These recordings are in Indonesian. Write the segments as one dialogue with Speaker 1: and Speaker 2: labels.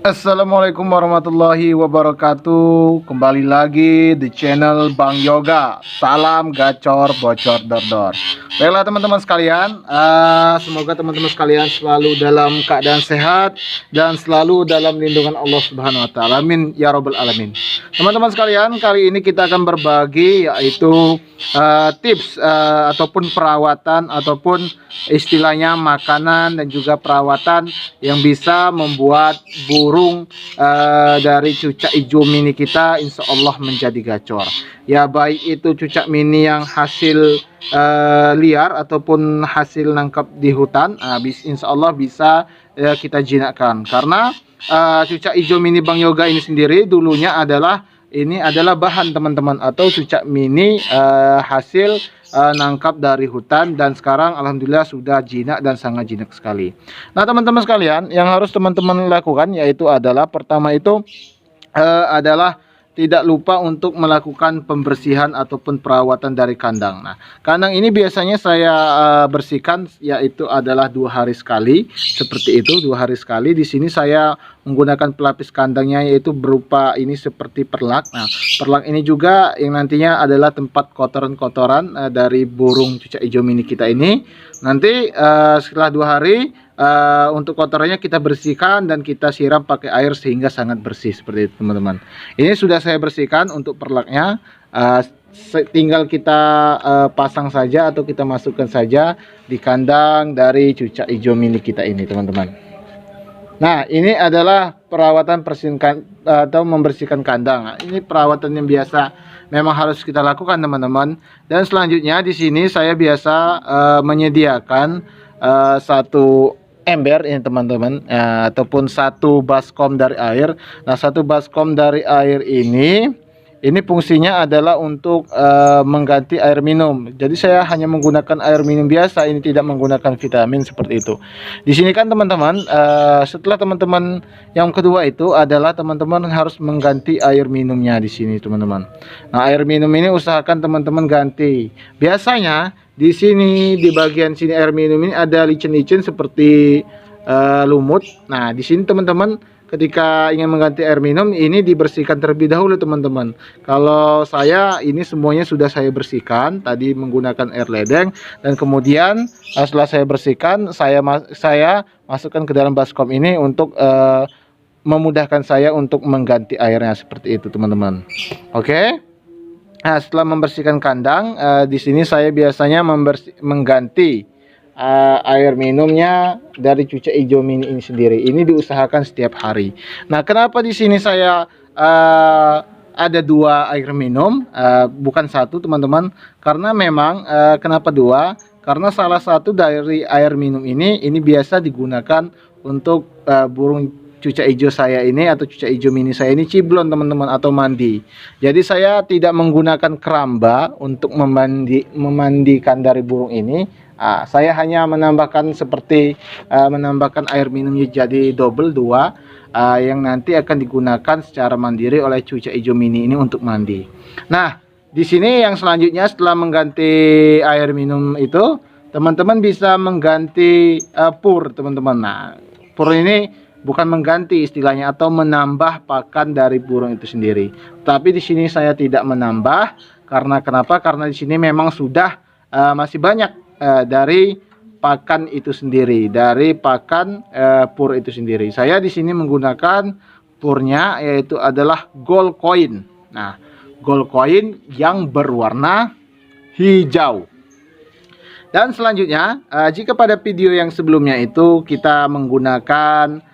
Speaker 1: Assalamualaikum warahmatullahi wabarakatuh. Kembali lagi di channel Bang Yoga. Salam gacor bocor dor. Baiklah teman-teman sekalian, semoga teman-teman sekalian selalu dalam keadaan sehat dan selalu dalam lindungan Allah Subhanahu wa taala. Amin ya robbal alamin. Teman-teman sekalian, kali ini kita akan berbagi yaitu tips ataupun perawatan ataupun istilahnya makanan dan juga perawatan yang bisa membuat burung dari cucak hijau mini kita insya Allah menjadi gacor. Ya, baik itu cucak mini yang hasil liar ataupun hasil nangkap di hutan, insya Allah bisa kita jinakkan. Karena cucak hijau mini Bang Yoga ini sendiri dulunya adalah bahan teman-teman, atau cucak mini hasil nangkap dari hutan, dan sekarang alhamdulillah sudah jinak dan sangat jinak sekali. Nah teman-teman sekalian, yang harus teman-teman lakukan yaitu adalah pertama itu adalah tidak lupa untuk melakukan pembersihan ataupun perawatan dari kandang. Nah, kandang ini biasanya saya bersihkan yaitu adalah 2 hari sekali, seperti itu, 2 hari sekali. Di sini saya menggunakan pelapis kandangnya yaitu berupa ini seperti perlak. Nah, perlak ini juga yang nantinya adalah tempat kotoran-kotoran dari burung cucak hijau mini kita ini. Nanti setelah 2 hari untuk kotorannya kita bersihkan dan kita siram pakai air sehingga sangat bersih seperti itu teman-teman. Ini sudah saya bersihkan untuk perlaknya, tinggal kita pasang saja atau kita masukkan saja di kandang dari cucak hijau mini kita ini teman-teman. Nah, ini adalah perawatan atau membersihkan kandang. Nah, ini perawatan yang biasa memang harus kita lakukan teman-teman. Dan selanjutnya di sini saya biasa menyediakan satu ember ini teman-teman, ataupun satu baskom dari air. Nah, satu baskom dari air ini fungsinya adalah untuk mengganti air minum. Jadi saya hanya menggunakan air minum biasa, ini tidak menggunakan vitamin seperti itu. Di sini kan teman-teman, setelah teman-teman yang kedua itu adalah teman-teman harus mengganti air minumnya di sini teman-teman. Nah, air minum ini usahakan teman-teman ganti. Biasanya di sini di bagian sini air minum ini ada licin-licin seperti lumut. Nah, di sini teman-teman ketika ingin mengganti air minum ini dibersihkan terlebih dahulu teman-teman. Kalau saya ini semuanya sudah saya bersihkan tadi menggunakan air ledeng, dan kemudian setelah saya bersihkan saya masukkan ke dalam baskom ini untuk memudahkan saya untuk mengganti airnya seperti itu teman-teman. Oke. Nah, setelah membersihkan kandang, di sini saya biasanya mengganti air minumnya dari cucak hijau mini ini sendiri. Ini diusahakan setiap hari. Nah, kenapa di sini saya ada 2 air minum, bukan satu teman-teman? Karena memang kenapa 2? Karena salah satu dari air minum ini biasa digunakan untuk burung cucak hijau saya ini atau cucak hijau mini saya ini ciblon teman-teman, atau mandi. Jadi saya tidak menggunakan keramba untuk memandikan dari burung ini. Saya hanya menambahkan seperti menambahkan air minumnya jadi double 2, yang nanti akan digunakan secara mandiri oleh cucak hijau mini ini untuk mandi. Nah, di sini yang selanjutnya setelah mengganti air minum itu, teman-teman bisa mengganti pur teman-teman. Nah, pur ini bukan mengganti istilahnya atau menambah pakan dari burung itu sendiri. Tapi di sini saya tidak menambah karena kenapa? Karena di sini memang sudah masih banyak dari pakan itu sendiri, dari pakan pur itu sendiri. Saya di sini menggunakan purnya yaitu adalah gold coin. Nah, gold coin yang berwarna hijau. Dan selanjutnya, jika pada video yang sebelumnya itu kita menggunakan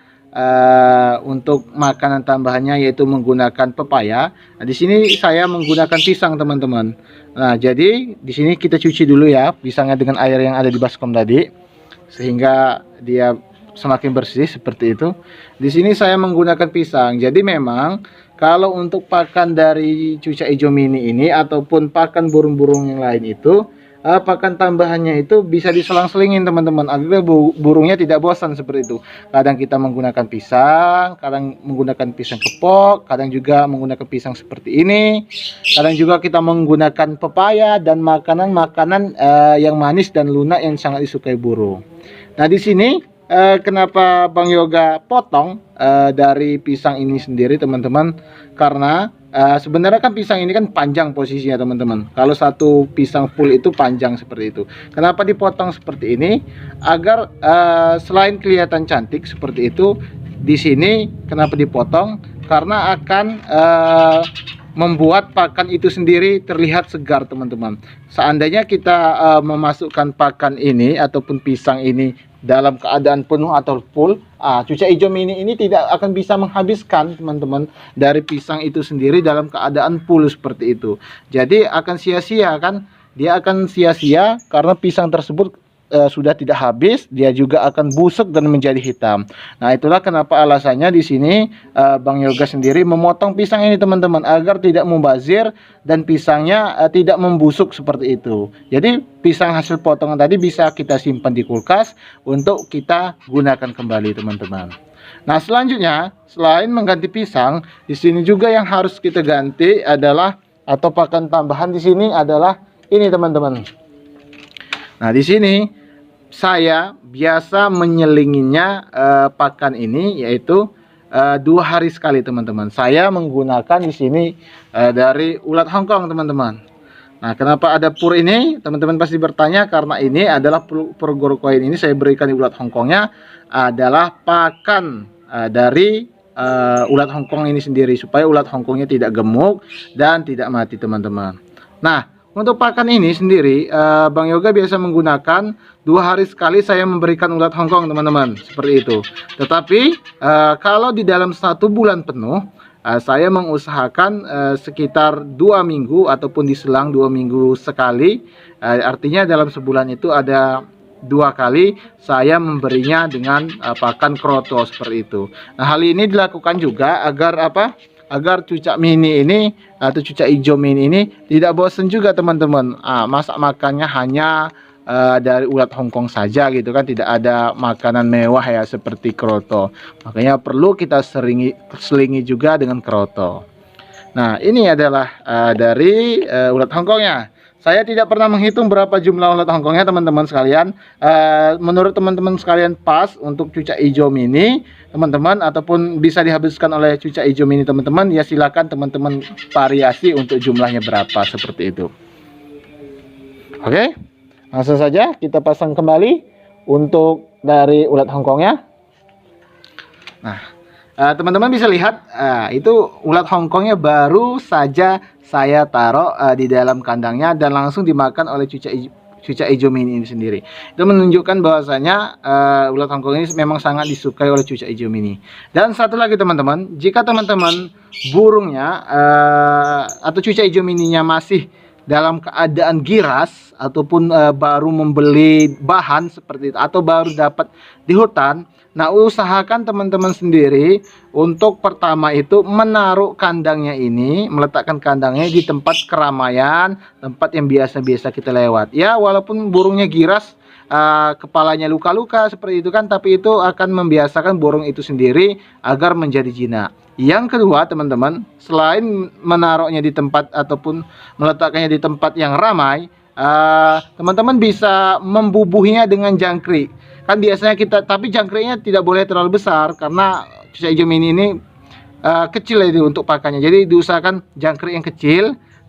Speaker 1: untuk makanan tambahannya yaitu menggunakan pepaya. Nah, di sini saya menggunakan pisang teman-teman. Nah, jadi di sini kita cuci dulu ya pisangnya dengan air yang ada di baskom tadi sehingga dia semakin bersih seperti itu. Di sini saya menggunakan pisang. Jadi memang kalau untuk pakan dari cucak hijau mini ini ataupun pakan burung-burung yang lain itu, pakan tambahannya itu bisa diselang-selingin teman-teman agar burungnya tidak bosan seperti itu. Kadang kita menggunakan pisang, kadang menggunakan pisang kepok, kadang juga menggunakan pisang seperti ini, kadang juga kita menggunakan pepaya dan makanan-makanan yang manis dan lunak yang sangat disukai burung. Nah, di sini kenapa Bang Yoga potong dari pisang ini sendiri teman-teman, karena sebenarnya kan pisang ini kan panjang posisinya teman-teman. Kalau satu pisang full itu panjang seperti itu. Kenapa dipotong seperti ini? Agar selain kelihatan cantik seperti itu, di sini kenapa dipotong? Karena akan membuat pakan itu sendiri terlihat segar teman-teman. Seandainya kita memasukkan pakan ini ataupun pisang ini dalam keadaan penuh atau full, cuca hijau mini ini tidak akan bisa menghabiskan teman-teman dari pisang itu sendiri dalam keadaan full seperti itu. Jadi akan sia-sia kan, dia akan sia-sia karena pisang tersebut sudah tidak habis, dia juga akan busuk dan menjadi hitam. Nah, itulah kenapa alasannya di sini Bang Yoga sendiri memotong pisang ini teman-teman, agar tidak mubazir dan pisangnya tidak membusuk seperti itu. Jadi pisang hasil potongan tadi bisa kita simpan di kulkas untuk kita gunakan kembali teman-teman. Nah, selanjutnya selain mengganti pisang, di sini juga yang harus kita ganti adalah, atau pakan tambahan di sini adalah ini teman-teman. Nah, di sini saya biasa menyelinginya pakan ini yaitu 2 hari sekali teman-teman. Saya menggunakan di sini dari ulat Hongkong teman-teman. Nah, kenapa ada pur ini? Teman-teman pasti bertanya, karena ini adalah pur Gorkoin ini saya berikan di ulat Hongkongnya adalah pakan dari ulat Hongkong ini sendiri, supaya ulat Hongkongnya tidak gemuk dan tidak mati teman-teman. Nah, untuk pakan ini sendiri, Bang Yoga biasa menggunakan 2 hari sekali saya memberikan ulat Hongkong teman-teman, seperti itu. Tetapi kalau di dalam 1 bulan penuh, saya mengusahakan sekitar 2 minggu ataupun diselang 2 minggu sekali. Artinya dalam sebulan itu ada 2 kali saya memberinya dengan pakan kroto seperti itu. Nah, hal ini dilakukan juga agar apa? Agar cucak mini ini atau cucak hijau mini ini tidak bosan juga teman-teman. Masak makannya hanya dari ulat Hongkong saja gitu kan, tidak ada makanan mewah ya seperti kroto. Makanya perlu kita selingi juga dengan kroto. Nah, ini adalah dari ulat Hongkongnya. Saya tidak pernah menghitung berapa jumlah ulat Hongkongnya teman-teman sekalian. Menurut teman-teman sekalian pas untuk cucak hijau mini teman-teman, ataupun bisa dihabiskan oleh cucak hijau mini teman-teman, ya silakan teman-teman variasi untuk jumlahnya berapa seperti itu. Oke, langsung saja kita pasang kembali untuk dari ulat Hongkongnya. Nah, teman-teman bisa lihat itu ulat Hongkongnya baru saja saya taruh di dalam kandangnya dan langsung dimakan oleh cucak hijau mini ini sendiri. Itu menunjukkan bahwasanya ulat Hongkong ini memang sangat disukai oleh cucak hijau mini. Dan satu lagi teman-teman, jika teman-teman burungnya atau cucak hijau mininya masih dalam keadaan giras ataupun baru membeli bahan seperti itu atau baru dapat di hutan, nah usahakan teman-teman sendiri untuk pertama itu menaruh kandangnya ini, meletakkan kandangnya di tempat keramaian, tempat yang biasa-biasa kita lewat. Ya, walaupun burungnya giras, kepalanya luka-luka seperti itu kan, tapi itu akan membiasakan burung itu sendiri agar menjadi jinak. Yang kedua teman-teman, selain menaruhnya di tempat ataupun meletakkannya di tempat yang ramai, teman-teman bisa membubuhinya dengan jangkrik. Kan biasanya kita, tapi jangkriknya tidak boleh terlalu besar karena cucak hijau mini ini kecil itu untuk pakannya. Jadi diusahakan jangkrik yang kecil.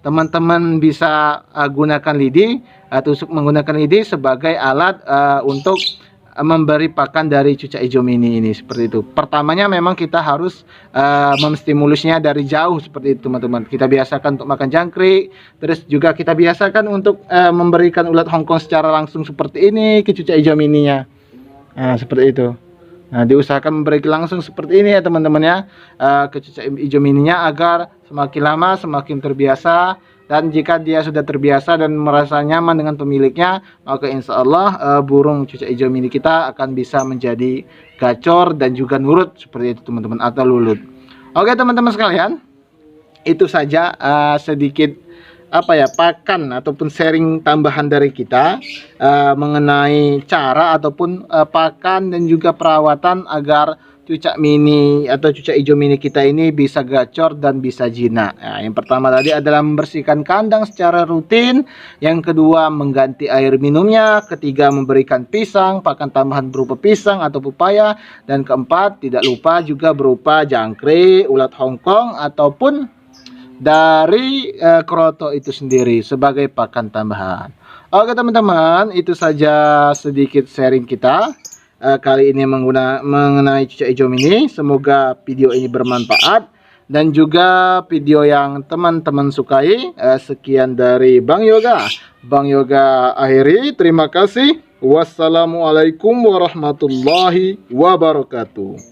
Speaker 1: Teman-teman bisa gunakan lidi atau menggunakan lidi sebagai alat untuk memberi pakan dari cucak hijau mini ini seperti itu. Pertamanya memang kita harus memstimulusnya dari jauh seperti itu teman-teman. Kita biasakan untuk makan jangkrik, terus juga kita biasakan untuk memberikan ulat Hongkong secara langsung seperti ini ke cucak hijau mininya. Nah, seperti itu. Nah, diusahakan memberi langsung seperti ini ya teman-teman ya, ke cucak hijau mininya agar semakin lama semakin terbiasa. Dan jika dia sudah terbiasa dan merasa nyaman dengan pemiliknya, maka insya Allah burung cucak hijau mini kita akan bisa menjadi gacor dan juga nurut seperti itu teman-teman, atau lulut. Oke teman-teman sekalian, itu saja sedikit pakan ataupun sharing tambahan dari kita mengenai cara ataupun pakan dan juga perawatan agar cucak mini atau cucak hijau mini kita ini bisa gacor dan bisa jinak. Nah, yang pertama tadi adalah membersihkan kandang secara rutin, yang kedua mengganti air minumnya, ketiga memberikan pisang, pakan tambahan berupa pisang atau pepaya, dan keempat tidak lupa juga berupa jangkrik, ulat Hongkong ataupun dari kroto itu sendiri sebagai pakan tambahan. Oke teman-teman, itu saja sedikit sharing kita kali ini mengenai cucak hijau mini. Semoga video ini bermanfaat dan juga video yang teman-teman sukai. Sekian dari Bang Yoga. Bang Yoga akhiri. Terima kasih. Wassalamualaikum warahmatullahi wabarakatuh.